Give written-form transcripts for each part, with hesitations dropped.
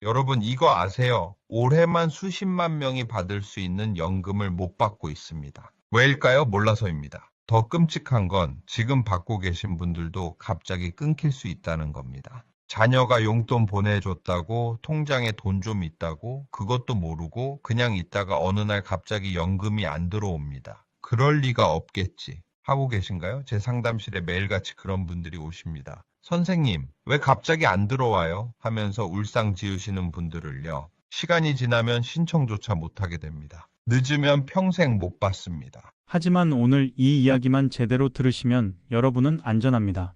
여러분 이거 아세요? 올해만 수십만 명이 받을 수 있는 연금을 못 받고 있습니다. 왜일까요? 몰라서입니다. 더 끔찍한 건 지금 받고 계신 분들도 갑자기 끊길 수 있다는 겁니다. 자녀가 용돈 보내줬다고 통장에 돈 좀 있다고 그것도 모르고 그냥 있다가 어느 날 갑자기 연금이 안 들어옵니다. 그럴 리가 없겠지. 하고 계신가요? 제 상담실에 매일같이 그런 분들이 오십니다. 선생님, 왜 갑자기 안 들어와요? 하면서 울상 지으시는 분들을요. 시간이 지나면 신청조차 못하게 됩니다. 늦으면 평생 못 받습니다. 하지만 오늘 이 이야기만 제대로 들으시면 여러분은 안전합니다.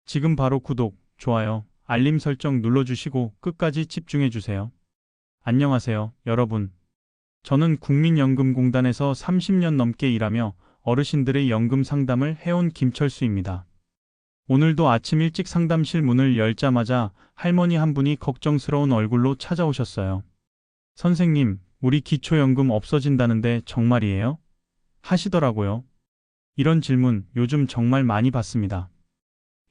지금 바로 구독, 좋아요, 알림 설정 눌러주시고 끝까지 집중해주세요. 안녕하세요, 여러분. 저는 국민연금공단에서 30년 넘게 일하며 어르신들의 연금 상담을 해온 김철수입니다. 오늘도 아침 일찍 상담실 문을 열자마자 할머니 한 분이 걱정스러운 얼굴로 찾아오셨어요. 선생님, 우리 기초연금 없어진다는데 정말이에요? 하시더라고요. 이런 질문 요즘 정말 많이 받습니다.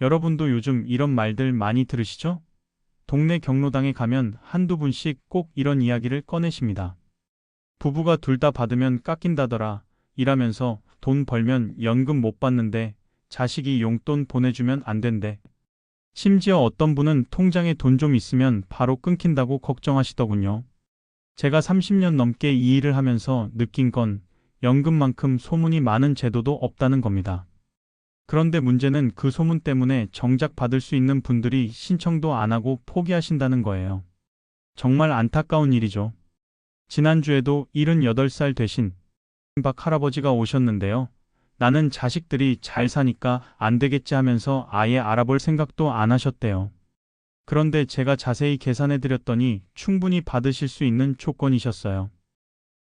여러분도 요즘 이런 말들 많이 들으시죠? 동네 경로당에 가면 한두 분씩 꼭 이런 이야기를 꺼내십니다. 부부가 둘 다 받으면 깎인다더라. 일하면서 돈 벌면 연금 못 받는데 자식이 용돈 보내주면 안 된대. 심지어 어떤 분은 통장에 돈 좀 있으면 바로 끊긴다고 걱정하시더군요. 제가 30년 넘게 이 일을 하면서 느낀 건 연금만큼 소문이 많은 제도도 없다는 겁니다. 그런데 문제는 그 소문 때문에 정작 받을 수 있는 분들이 신청도 안 하고 포기하신다는 거예요. 정말 안타까운 일이죠. 지난주에도 78살 되신 박 할아버지가 오셨는데요. 나는 자식들이 잘 사니까 안 되겠지 하면서 아예 알아볼 생각도 안 하셨대요. 그런데 제가 자세히 계산해 드렸더니 충분히 받으실 수 있는 조건이셨어요.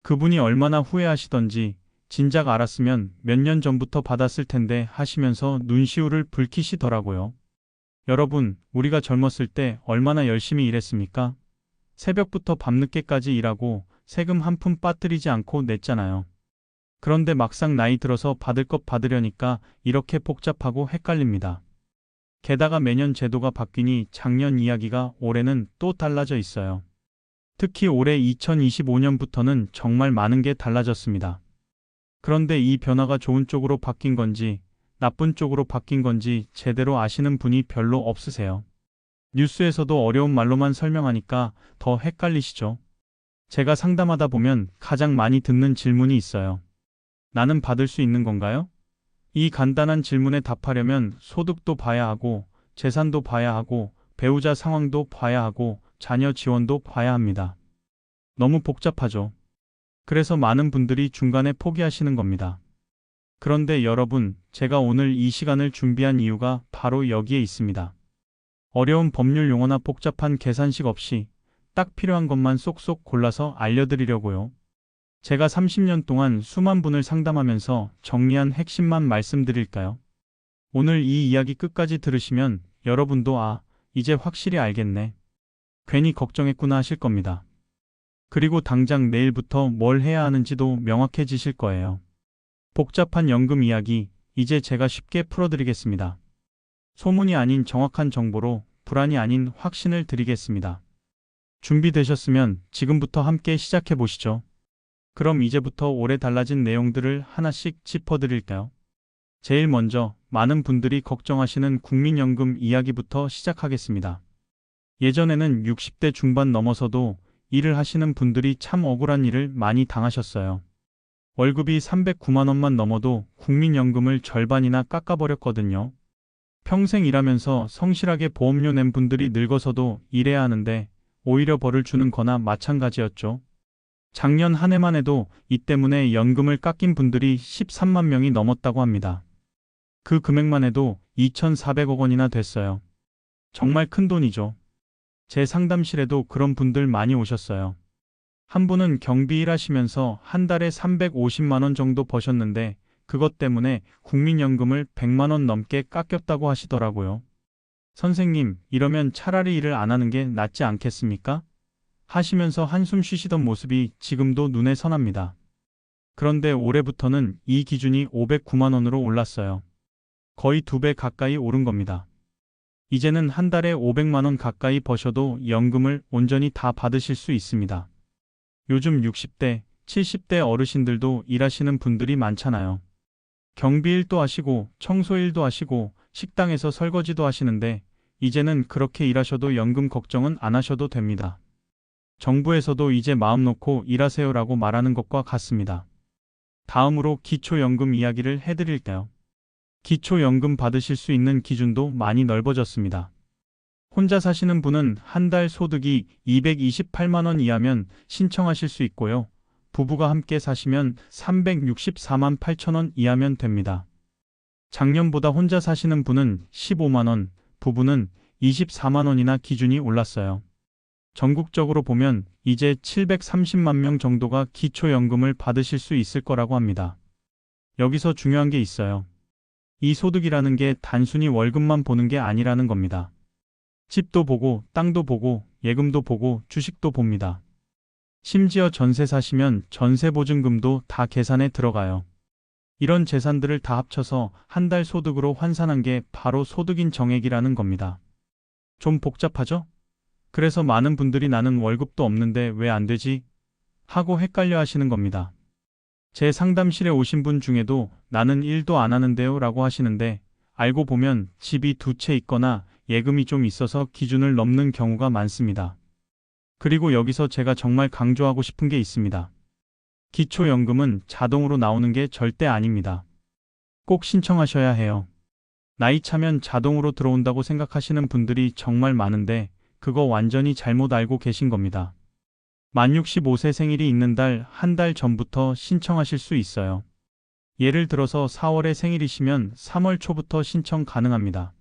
그분이 얼마나 후회하시던지 진작 알았으면 몇 년 전부터 받았을 텐데 하시면서 눈시울을 붉히시더라고요. 여러분, 우리가 젊었을 때 얼마나 열심히 일했습니까? 새벽부터 밤늦게까지 일하고 세금 한 푼 빠뜨리지 않고 냈잖아요. 그런데 막상 나이 들어서 받을 것 받으려니까 이렇게 복잡하고 헷갈립니다. 게다가 매년 제도가 바뀌니 작년 이야기가 올해는 또 달라져 있어요. 특히 올해 2025년부터는 정말 많은 게 달라졌습니다. 그런데 이 변화가 좋은 쪽으로 바뀐 건지 나쁜 쪽으로 바뀐 건지 제대로 아시는 분이 별로 없으세요. 뉴스에서도 어려운 말로만 설명하니까 더 헷갈리시죠? 제가 상담하다 보면 가장 많이 듣는 질문이 있어요. 나는 받을 수 있는 건가요? 이 간단한 질문에 답하려면 소득도 봐야 하고, 재산도 봐야 하고, 배우자 상황도 봐야 하고, 자녀 지원도 봐야 합니다. 너무 복잡하죠? 그래서 많은 분들이 중간에 포기하시는 겁니다. 그런데 여러분, 제가 오늘 이 시간을 준비한 이유가 바로 여기에 있습니다. 어려운 법률 용어나 복잡한 계산식 없이 딱 필요한 것만 쏙쏙 골라서 알려드리려고요. 제가 30년 동안 수만 분을 상담하면서 정리한 핵심만 말씀드릴까요? 오늘 이 이야기 끝까지 들으시면 여러분도 이제 확실히 알겠네. 괜히 걱정했구나 하실 겁니다. 그리고 당장 내일부터 뭘 해야 하는지도 명확해지실 거예요. 복잡한 연금 이야기, 이제 제가 쉽게 풀어드리겠습니다. 소문이 아닌 정확한 정보로 불안이 아닌 확신을 드리겠습니다. 준비되셨으면 지금부터 함께 시작해 보시죠. 그럼 이제부터 올해 달라진 내용들을 하나씩 짚어드릴까요? 제일 먼저 많은 분들이 걱정하시는 국민연금 이야기부터 시작하겠습니다. 예전에는 60대 중반 넘어서도 일을 하시는 분들이 참 억울한 일을 많이 당하셨어요. 월급이 309만 원만 넘어도 국민연금을 절반이나 깎아버렸거든요. 평생 일하면서 성실하게 보험료 낸 분들이 늙어서도 일해야 하는데 오히려 벌을 주는 거나 마찬가지였죠. 작년 한 해만 해도 이 때문에 연금을 깎인 분들이 13만 명이 넘었다고 합니다. 그 금액만 해도 2,400억 원이나 됐어요. 정말 큰 돈이죠. 제 상담실에도 그런 분들 많이 오셨어요. 한 분은 경비 일하시면서 한 달에 350만 원 정도 버셨는데 그것 때문에 국민연금을 100만 원 넘게 깎였다고 하시더라고요. 선생님, 이러면 차라리 일을 안 하는 게 낫지 않겠습니까? 하시면서 한숨 쉬시던 모습이 지금도 눈에 선합니다. 그런데 올해부터는 이 기준이 509만 원으로 올랐어요. 거의 2배 가까이 오른 겁니다. 이제는 한 달에 500만 원 가까이 버셔도 연금을 온전히 다 받으실 수 있습니다. 요즘 60대, 70대 어르신들도 일하시는 분들이 많잖아요. 경비 일도 하시고 청소 일도 하시고 식당에서 설거지도 하시는데 이제는 그렇게 일하셔도 연금 걱정은 안 하셔도 됩니다. 정부에서도 이제 마음 놓고 일하세요라고 말하는 것과 같습니다. 다음으로 기초연금 이야기를 해드릴게요. 기초연금 받으실 수 있는 기준도 많이 넓어졌습니다. 혼자 사시는 분은 한 달 소득이 228만 원 이하면 신청하실 수 있고요. 부부가 함께 사시면 364만 8천 원 이하면 됩니다. 작년보다 혼자 사시는 분은 15만 원, 부부는 24만 원이나 기준이 올랐어요. 전국적으로 보면 이제 730만 명 정도가 기초연금을 받으실 수 있을 거라고 합니다. 여기서 중요한 게 있어요. 이 소득이라는 게 단순히 월급만 보는 게 아니라는 겁니다. 집도 보고, 땅도 보고, 예금도 보고, 주식도 봅니다. 심지어 전세 사시면 전세보증금도 다 계산에 들어가요. 이런 재산들을 다 합쳐서 한 달 소득으로 환산한 게 바로 소득인 정액이라는 겁니다. 좀 복잡하죠? 그래서 많은 분들이 나는 월급도 없는데 왜 안 되지? 하고 헷갈려 하시는 겁니다. 제 상담실에 오신 분 중에도 나는 일도 안 하는데요 라고 하시는데 알고 보면 집이 2채 있거나 예금이 좀 있어서 기준을 넘는 경우가 많습니다. 그리고 여기서 제가 정말 강조하고 싶은 게 있습니다. 기초연금은 자동으로 나오는 게 절대 아닙니다. 꼭 신청하셔야 해요. 나이 차면 자동으로 들어온다고 생각하시는 분들이 정말 많은데 그거 완전히 잘못 알고 계신 겁니다. 만 65세 생일이 있는 달 한 달 전부터 신청하실 수 있어요. 예를 들어서 4월에 생일이시면 3월 초부터 신청 가능합니다.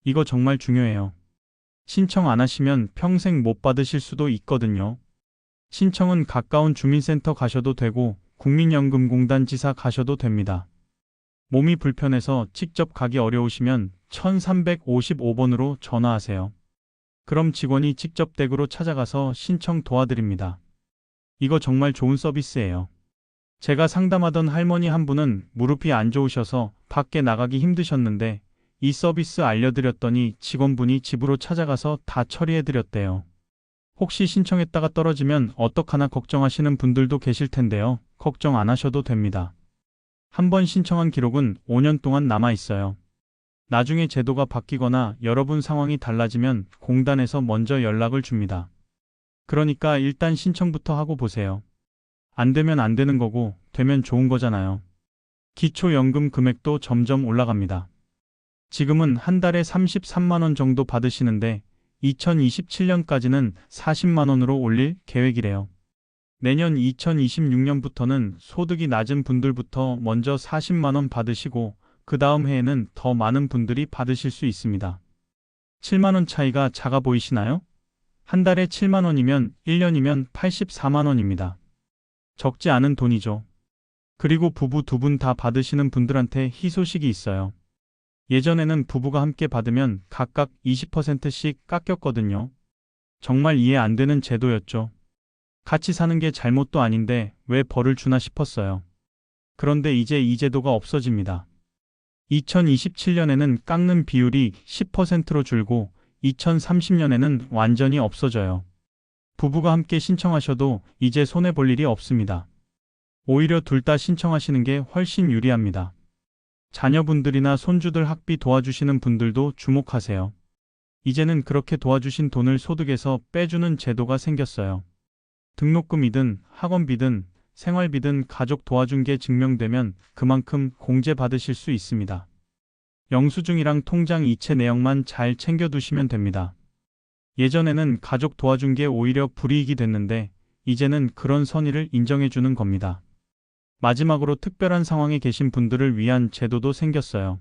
이거 정말 중요해요. 신청 안 하시면 평생 못 받으실 수도 있거든요. 신청은 가까운 주민센터 가셔도 되고 국민연금공단 지사 가셔도 됩니다. 몸이 불편해서 직접 가기 어려우시면 1355번으로 전화하세요. 그럼 직원이 직접 댁으로 찾아가서 신청 도와드립니다. 이거 정말 좋은 서비스예요. 제가 상담하던 할머니 한 분은 무릎이 안 좋으셔서 밖에 나가기 힘드셨는데 이 서비스 알려드렸더니 직원분이 집으로 찾아가서 다 처리해드렸대요. 혹시 신청했다가 떨어지면 어떡하나 걱정하시는 분들도 계실 텐데요. 걱정 안 하셔도 됩니다. 한 번 신청한 기록은 5년 동안 남아 있어요. 나중에 제도가 바뀌거나 여러분 상황이 달라지면 공단에서 먼저 연락을 줍니다. 그러니까 일단 신청부터 하고 보세요. 안 되면 안 되는 거고 되면 좋은 거잖아요. 기초연금 금액도 점점 올라갑니다. 지금은 한 달에 33만 원 정도 받으시는데 2027년까지는 40만 원으로 올릴 계획이래요. 내년 2026년부터는 소득이 낮은 분들부터 먼저 40만 원 받으시고 그 다음 해에는 더 많은 분들이 받으실 수 있습니다. 7만 원 차이가 작아 보이시나요? 한 달에 7만 원이면 1년이면 84만 원입니다. 적지 않은 돈이죠. 그리고 부부 두 분 다 받으시는 분들한테 희소식이 있어요. 예전에는 부부가 함께 받으면 각각 20%씩 깎였거든요. 정말 이해 안 되는 제도였죠. 같이 사는 게 잘못도 아닌데 왜 벌을 주나 싶었어요. 그런데 이제 이 제도가 없어집니다. 2027년에는 깎는 비율이 10%로 줄고 2030년에는 완전히 없어져요. 부부가 함께 신청하셔도 이제 손해볼 일이 없습니다. 오히려 둘 다 신청하시는 게 훨씬 유리합니다. 자녀분들이나 손주들 학비 도와주시는 분들도 주목하세요. 이제는 그렇게 도와주신 돈을 소득에서 빼주는 제도가 생겼어요. 등록금이든 학원비든 생활비든 가족 도와준 게 증명되면 그만큼 공제받으실 수 있습니다. 영수증이랑 통장 이체 내역만 잘 챙겨두시면 됩니다. 예전에는 가족 도와준 게 오히려 불이익이 됐는데 이제는 그런 선의를 인정해주는 겁니다. 마지막으로 특별한 상황에 계신 분들을 위한 제도도 생겼어요.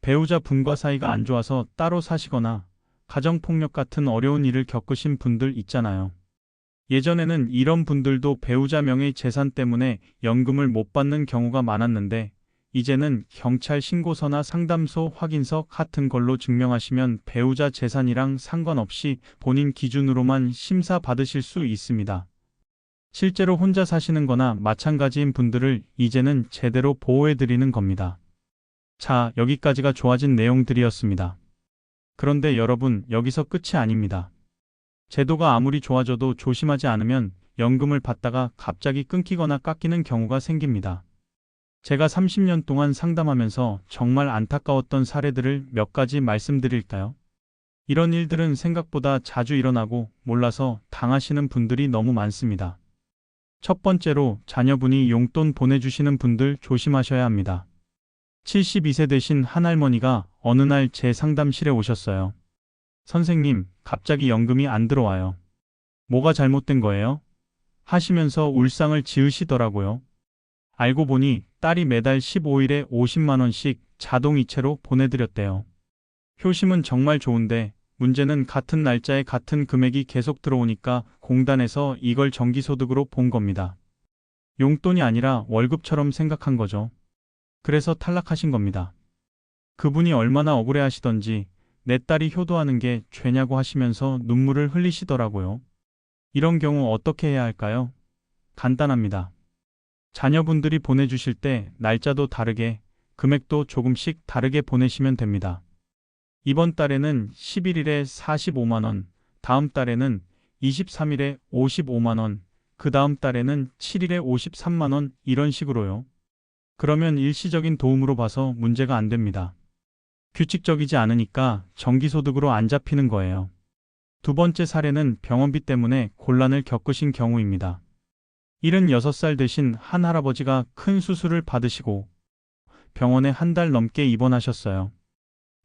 배우자 분과 사이가 안 좋아서 따로 사시거나 가정폭력 같은 어려운 일을 겪으신 분들 있잖아요. 예전에는 이런 분들도 배우자 명의 재산 때문에 연금을 못 받는 경우가 많았는데 이제는 경찰 신고서나 상담소 확인서 같은 걸로 증명하시면 배우자 재산이랑 상관없이 본인 기준으로만 심사 받으실 수 있습니다. 실제로 혼자 사시는 거나 마찬가지인 분들을 이제는 제대로 보호해 드리는 겁니다. 자, 여기까지가 좋아진 내용들이었습니다. 그런데 여러분, 여기서 끝이 아닙니다. 제도가 아무리 좋아져도 조심하지 않으면 연금을 받다가 갑자기 끊기거나 깎이는 경우가 생깁니다. 제가 30년 동안 상담하면서 정말 안타까웠던 사례들을 몇 가지 말씀드릴까요? 이런 일들은 생각보다 자주 일어나고 몰라서 당하시는 분들이 너무 많습니다. 첫 번째로 자녀분이 용돈 보내주시는 분들 조심하셔야 합니다. 72세 되신 한 할머니가 어느 날 제 상담실에 오셨어요. 선생님, 갑자기 연금이 안 들어와요. 뭐가 잘못된 거예요? 하시면서 울상을 지으시더라고요. 알고 보니 딸이 매달 15일에 50만 원씩 자동이체로 보내드렸대요. 효심은 정말 좋은데 문제는 같은 날짜에 같은 금액이 계속 들어오니까 공단에서 이걸 정기소득으로 본 겁니다. 용돈이 아니라 월급처럼 생각한 거죠. 그래서 탈락하신 겁니다. 그분이 얼마나 억울해하시던지 내 딸이 효도하는 게 죄냐고 하시면서 눈물을 흘리시더라고요. 이런 경우 어떻게 해야 할까요? 간단합니다. 자녀분들이 보내주실 때 날짜도 다르게, 금액도 조금씩 다르게 보내시면 됩니다. 이번 달에는 11일에 45만 원, 다음 달에는 23일에 55만 원, 그 다음 달에는 7일에 53만 원, 이런 식으로요. 그러면 일시적인 도움으로 봐서 문제가 안 됩니다. 규칙적이지 않으니까 정기소득으로 안 잡히는 거예요. 두 번째 사례는 병원비 때문에 곤란을 겪으신 경우입니다. 76살 되신 한 할아버지가 큰 수술을 받으시고 병원에 한 달 넘게 입원하셨어요.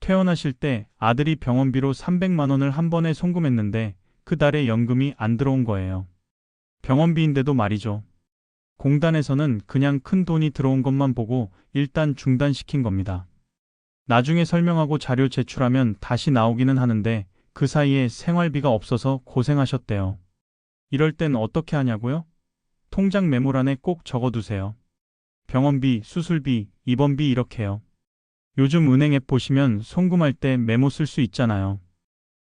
퇴원하실 때 아들이 병원비로 300만 원을 한 번에 송금했는데 그 달에 연금이 안 들어온 거예요. 병원비인데도 말이죠. 공단에서는 그냥 큰 돈이 들어온 것만 보고 일단 중단시킨 겁니다. 나중에 설명하고 자료 제출하면 다시 나오기는 하는데 그 사이에 생활비가 없어서 고생하셨대요. 이럴 땐 어떻게 하냐고요? 통장 메모란에 꼭 적어두세요. 병원비, 수술비, 입원비 이렇게요. 요즘 은행 앱 보시면 송금할 때 메모 쓸 수 있잖아요.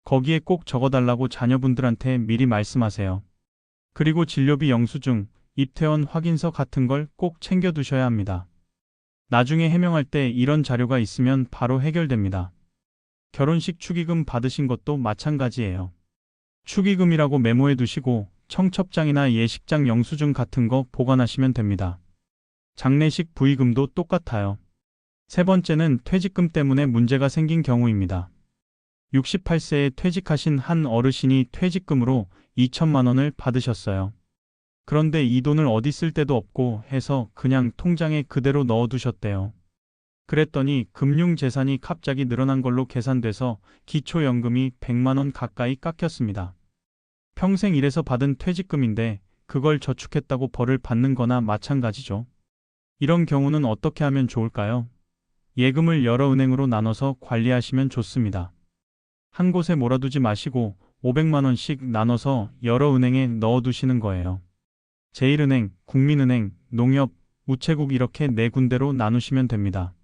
거기에 꼭 적어달라고 자녀분들한테 미리 말씀하세요. 그리고 진료비 영수증, 입퇴원 확인서 같은 걸 꼭 챙겨두셔야 합니다. 나중에 해명할 때 이런 자료가 있으면 바로 해결됩니다. 결혼식 축의금 받으신 것도 마찬가지예요. 축의금이라고 메모해 두시고 청첩장이나 예식장 영수증 같은 거 보관하시면 됩니다. 장례식 부의금도 똑같아요. 세 번째는 퇴직금 때문에 문제가 생긴 경우입니다. 68세에 퇴직하신 한 어르신이 퇴직금으로 2천만 원을 받으셨어요. 그런데 이 돈을 어디 쓸 데도 없고 해서 그냥 통장에 그대로 넣어두셨대요. 그랬더니 금융재산이 갑자기 늘어난 걸로 계산돼서 기초연금이 100만 원 가까이 깎였습니다. 평생 일해서 받은 퇴직금인데 그걸 저축했다고 벌을 받는 거나 마찬가지죠. 이런 경우는 어떻게 하면 좋을까요? 예금을 여러 은행으로 나눠서 관리하시면 좋습니다. 한 곳에 몰아두지 마시고 500만 원씩 나눠서 여러 은행에 넣어두시는 거예요. 제1은행, 국민은행, 농협, 우체국 이렇게 네 군데로 나누시면 됩니다.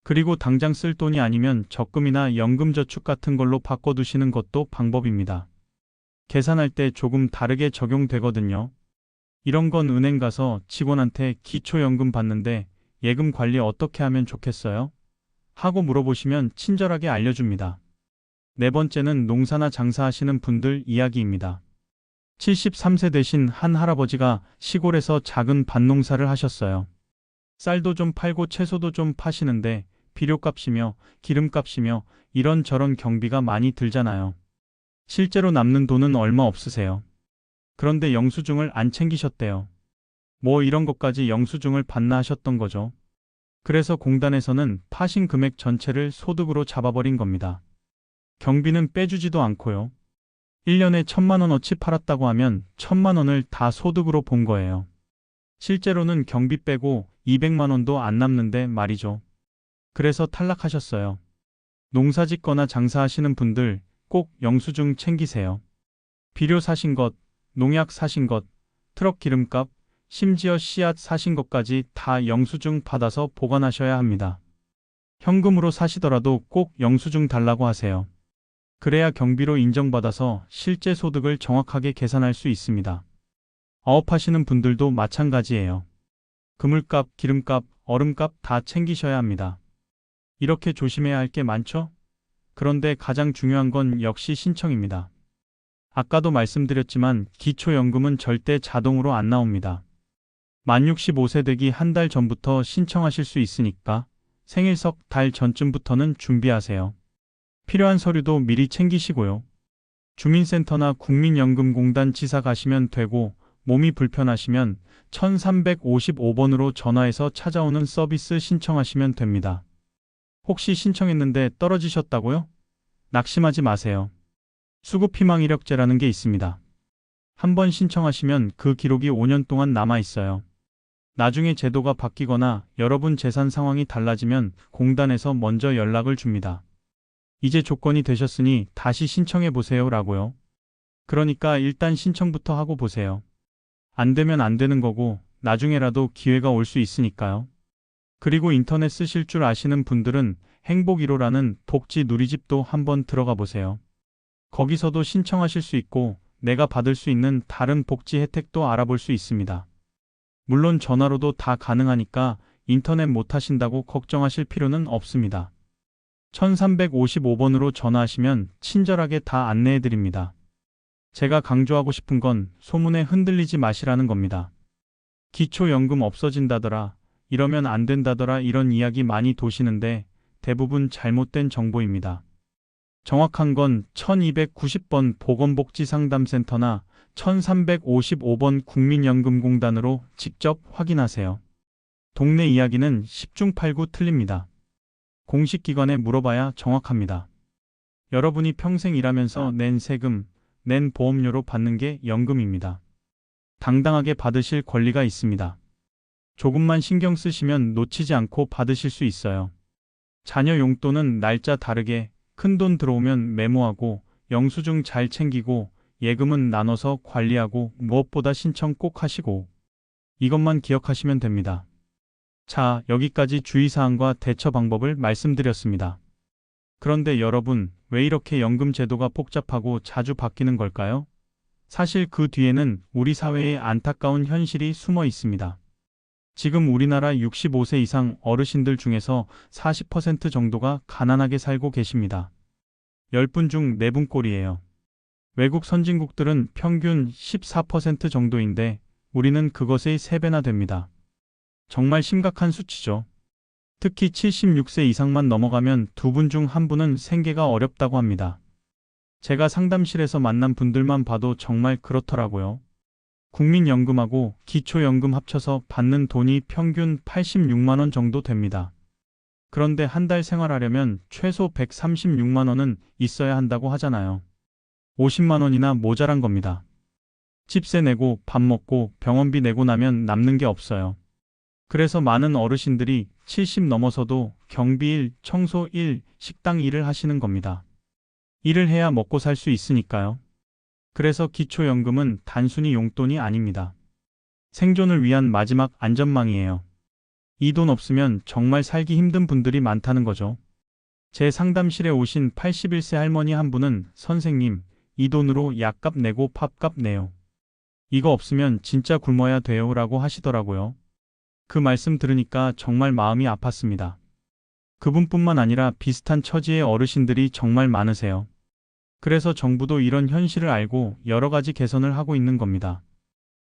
그리고 당장 쓸 돈이 아니면 적금이나 연금저축 같은 걸로 바꿔두시는 것도 방법입니다. 계산할 때 조금 다르게 적용되거든요. 이런 건 은행 가서 직원한테 기초연금 받는데 예금 관리 어떻게 하면 좋겠어요? 하고 물어보시면 친절하게 알려줍니다. 네 번째는 농사나 장사하시는 분들 이야기입니다. 73세 되신 한 할아버지가 시골에서 작은 밭농사를 하셨어요. 쌀도 좀 팔고 채소도 좀 파시는데 비료값이며 기름값이며 이런저런 경비가 많이 들잖아요. 실제로 남는 돈은 얼마 없으세요. 그런데 영수증을 안 챙기셨대요. 뭐 이런 것까지 영수증을 받나 하셨던 거죠. 그래서 공단에서는 파신 금액 전체를 소득으로 잡아버린 겁니다. 경비는 빼주지도 않고요. 1년에 1,000만 원어치 팔았다고 하면 1,000만 원을 다 소득으로 본 거예요. 실제로는 경비 빼고 200만 원도 안 남는데 말이죠. 그래서 탈락하셨어요. 농사 짓거나 장사하시는 분들 꼭 영수증 챙기세요. 비료 사신 것, 농약 사신 것, 트럭 기름값, 심지어 씨앗 사신 것까지 다 영수증 받아서 보관하셔야 합니다. 현금으로 사시더라도 꼭 영수증 달라고 하세요. 그래야 경비로 인정받아서 실제 소득을 정확하게 계산할 수 있습니다. 어업하시는 분들도 마찬가지예요. 그물값, 기름값, 얼음값 다 챙기셔야 합니다. 이렇게 조심해야 할 게 많죠? 그런데 가장 중요한 건 역시 신청입니다. 아까도 말씀드렸지만 기초연금은 절대 자동으로 안 나옵니다. 만 65세 되기 한 달 전부터 신청하실 수 있으니까 생일 석 달 전쯤부터는 준비하세요. 필요한 서류도 미리 챙기시고요. 주민센터나 국민연금공단 지사 가시면 되고 몸이 불편하시면 1355번으로 전화해서 찾아오는 서비스 신청하시면 됩니다. 혹시 신청했는데 떨어지셨다고요? 낙심하지 마세요. 수급희망이력제라는 게 있습니다. 한번 신청하시면 그 기록이 5년 동안 남아 있어요. 나중에 제도가 바뀌거나 여러분 재산 상황이 달라지면 공단에서 먼저 연락을 줍니다. 이제 조건이 되셨으니 다시 신청해 보세요 라고요. 그러니까 일단 신청부터 하고 보세요. 안 되면 안 되는 거고 나중에라도 기회가 올 수 있으니까요. 그리고 인터넷 쓰실 줄 아시는 분들은 행복 1호라는 복지 누리집도 한번 들어가 보세요. 거기서도 신청하실 수 있고 내가 받을 수 있는 다른 복지 혜택도 알아볼 수 있습니다. 물론 전화로도 다 가능하니까 인터넷 못 하신다고 걱정하실 필요는 없습니다. 1355번으로 전화하시면 친절하게 다 안내해 드립니다. 제가 강조하고 싶은 건 소문에 흔들리지 마시라는 겁니다. 기초연금 없어진다더라, 이러면 안 된다더라 이런 이야기 많이 도시는데 대부분 잘못된 정보입니다. 정확한 건 1290번 보건복지상담센터나 1355번 국민연금공단으로 직접 확인하세요. 동네 이야기는 10중 8구 틀립니다. 공식 기관에 물어봐야 정확합니다. 여러분이 평생 일하면서 낸 세금, 낸 보험료로 받는 게 연금입니다. 당당하게 받으실 권리가 있습니다. 조금만 신경 쓰시면 놓치지 않고 받으실 수 있어요. 자녀 용돈은 날짜 다르게 큰돈 들어오면 메모하고 영수증 잘 챙기고 예금은 나눠서 관리하고 무엇보다 신청 꼭 하시고 이것만 기억하시면 됩니다. 자, 여기까지 주의사항과 대처 방법을 말씀드렸습니다. 그런데 여러분, 왜 이렇게 연금 제도가 복잡하고 자주 바뀌는 걸까요? 사실 그 뒤에는 우리 사회의 안타까운 현실이 숨어 있습니다. 지금 우리나라 65세 이상 어르신들 중에서 40% 정도가 가난하게 살고 계십니다. 10분 중 4분 꼴이에요. 외국 선진국들은 평균 14% 정도인데 우리는 그것의 3배나 됩니다. 정말 심각한 수치죠. 특히 76세 이상만 넘어가면 2분 중 1분은 생계가 어렵다고 합니다. 제가 상담실에서 만난 분들만 봐도 정말 그렇더라고요. 국민연금하고 기초연금 합쳐서 받는 돈이 평균 86만 원 정도 됩니다. 그런데 한 달 생활하려면 최소 136만 원은 있어야 한다고 하잖아요. 50만 원이나 모자란 겁니다. 집세 내고 밥 먹고 병원비 내고 나면 남는 게 없어요. 그래서 많은 어르신들이 70 넘어서도 경비 일, 청소 일, 식당 일을 하시는 겁니다. 일을 해야 먹고 살 수 있으니까요. 그래서 기초연금은 단순히 용돈이 아닙니다. 생존을 위한 마지막 안전망이에요. 이 돈 없으면 정말 살기 힘든 분들이 많다는 거죠. 제 상담실에 오신 81세 할머니 한 분은 선생님, 이 돈으로 약값 내고 밥값 내요. 이거 없으면 진짜 굶어야 돼요 라고 하시더라고요. 그 말씀 들으니까 정말 마음이 아팠습니다. 그분뿐만 아니라 비슷한 처지의 어르신들이 정말 많으세요. 그래서 정부도 이런 현실을 알고 여러 가지 개선을 하고 있는 겁니다.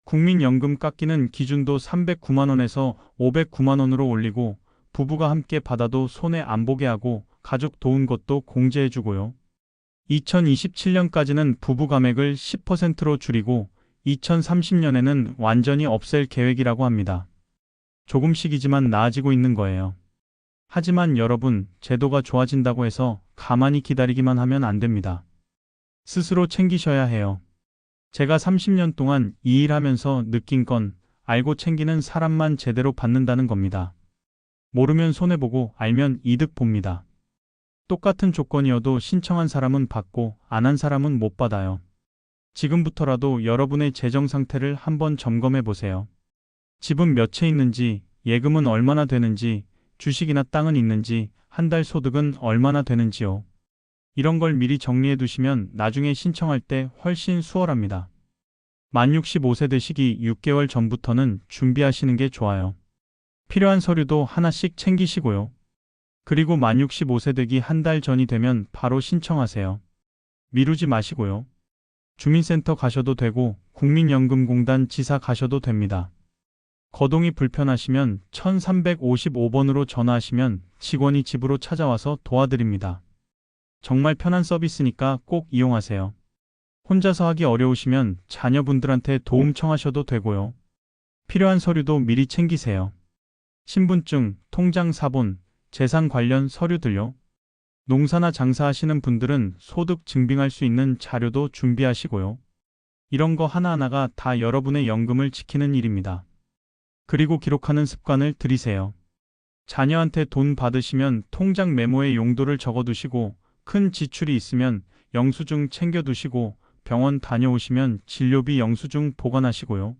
국민연금 깎이는 기준도 309만 원에서 509만 원으로 올리고 부부가 함께 받아도 손해 안 보게 하고 가족 도운 것도 공제해주고요. 2027년까지는 부부 감액을 10%로 줄이고 2030년에는 완전히 없앨 계획이라고 합니다. 조금씩이지만 나아지고 있는 거예요. 하지만 여러분, 제도가 좋아진다고 해서 가만히 기다리기만 하면 안 됩니다. 스스로 챙기셔야 해요. 제가 30년 동안 이 일 하면서 느낀 건 알고 챙기는 사람만 제대로 받는다는 겁니다. 모르면 손해보고 알면 이득 봅니다. 똑같은 조건이어도 신청한 사람은 받고 안 한 사람은 못 받아요. 지금부터라도 여러분의 재정 상태를 한번 점검해 보세요. 집은 몇 채 있는지, 예금은 얼마나 되는지, 주식이나 땅은 있는지, 한 달 소득은 얼마나 되는지요. 이런 걸 미리 정리해 두시면 나중에 신청할 때 훨씬 수월합니다. 만 65세 되시기 6개월 전부터는 준비하시는 게 좋아요. 필요한 서류도 하나씩 챙기시고요. 그리고 만 65세 되기 한 달 전이 되면 바로 신청하세요. 미루지 마시고요. 주민센터 가셔도 되고 국민연금공단 지사 가셔도 됩니다. 거동이 불편하시면 1355번으로 전화하시면 직원이 집으로 찾아와서 도와드립니다. 정말 편한 서비스니까 꼭 이용하세요. 혼자서 하기 어려우시면 자녀분들한테 도움 청하셔도 되고요. 필요한 서류도 미리 챙기세요. 신분증, 통장 사본, 재산 관련 서류들요. 농사나 장사하시는 분들은 소득 증빙할 수 있는 자료도 준비하시고요. 이런 거 하나하나가 다 여러분의 연금을 지키는 일입니다. 그리고 기록하는 습관을 들이세요. 자녀한테 돈 받으시면 통장 메모에 용도를 적어두시고 큰 지출이 있으면 영수증 챙겨두시고 병원 다녀오시면 진료비 영수증 보관하시고요.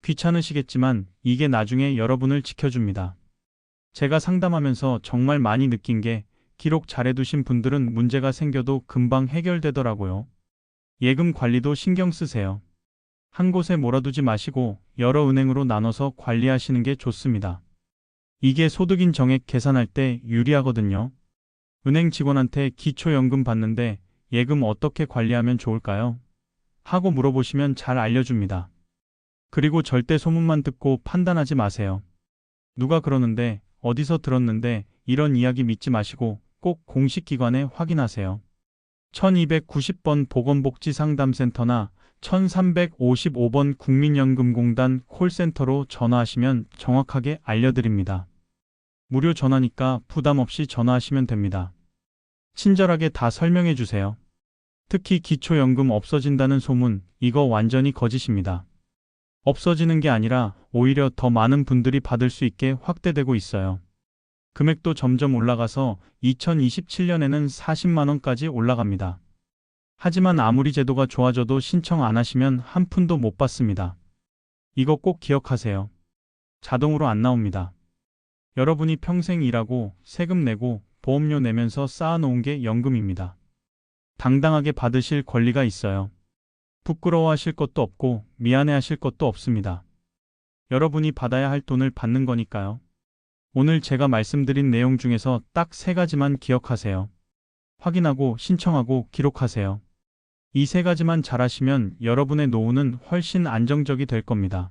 귀찮으시겠지만 이게 나중에 여러분을 지켜줍니다. 제가 상담하면서 정말 많이 느낀 게 기록 잘해두신 분들은 문제가 생겨도 금방 해결되더라고요. 예금 관리도 신경 쓰세요. 한 곳에 몰아두지 마시고 여러 은행으로 나눠서 관리하시는 게 좋습니다. 이게 소득인 정액 계산할 때 유리하거든요. 은행 직원한테 기초연금 받는데 예금 어떻게 관리하면 좋을까요? 하고 물어보시면 잘 알려줍니다. 그리고 절대 소문만 듣고 판단하지 마세요. 누가 그러는데, 어디서 들었는데 이런 이야기 믿지 마시고 꼭 공식 기관에 확인하세요. 1290번 보건복지상담센터나 1355번 국민연금공단 콜센터로 전화하시면 정확하게 알려드립니다. 무료 전화니까 부담 없이 전화하시면 됩니다. 친절하게 다 설명해 주세요. 특히 기초연금 없어진다는 소문, 이거 완전히 거짓입니다. 없어지는 게 아니라 오히려 더 많은 분들이 받을 수 있게 확대되고 있어요. 금액도 점점 올라가서 2027년에는 40만 원까지 올라갑니다. 하지만 아무리 제도가 좋아져도 신청 안 하시면 한 푼도 못 받습니다. 이거 꼭 기억하세요. 자동으로 안 나옵니다. 여러분이 평생 일하고 세금 내고 보험료 내면서 쌓아놓은 게 연금입니다. 당당하게 받으실 권리가 있어요. 부끄러워하실 것도 없고 미안해하실 것도 없습니다. 여러분이 받아야 할 돈을 받는 거니까요. 오늘 제가 말씀드린 내용 중에서 딱 3가지만 기억하세요. 확인하고 신청하고 기록하세요. 이 3가지만 잘하시면 여러분의 노후는 훨씬 안정적이 될 겁니다.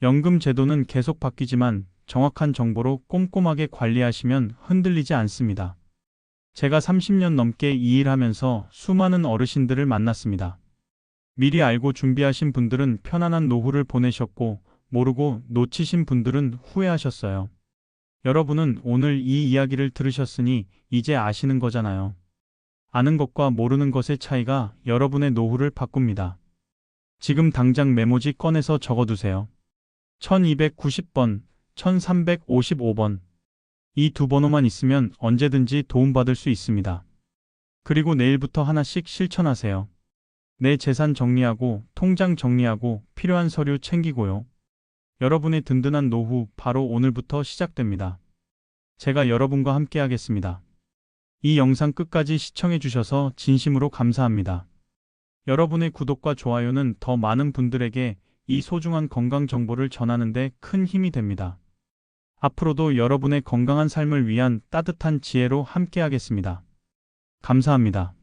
연금 제도는 계속 바뀌지만 정확한 정보로 꼼꼼하게 관리하시면 흔들리지 않습니다. 제가 30년 넘게 이 일하면서 수많은 어르신들을 만났습니다. 미리 알고 준비하신 분들은 편안한 노후를 보내셨고 모르고 놓치신 분들은 후회하셨어요. 여러분은 오늘 이 이야기를 들으셨으니 이제 아시는 거잖아요. 아는 것과 모르는 것의 차이가 여러분의 노후를 바꿉니다. 지금 당장 메모지 꺼내서 적어두세요. 1290번, 1355번. 이 2번호만 있으면 언제든지 도움받을 수 있습니다. 그리고 내일부터 하나씩 실천하세요. 내 재산 정리하고 통장 정리하고 필요한 서류 챙기고요. 여러분의 든든한 노후 바로 오늘부터 시작됩니다. 제가 여러분과 함께 하겠습니다. 이 영상 끝까지 시청해 주셔서 진심으로 감사합니다. 여러분의 구독과 좋아요는 더 많은 분들에게 이 소중한 건강 정보를 전하는 데 큰 힘이 됩니다. 앞으로도 여러분의 건강한 삶을 위한 따뜻한 지혜로 함께 하겠습니다. 감사합니다.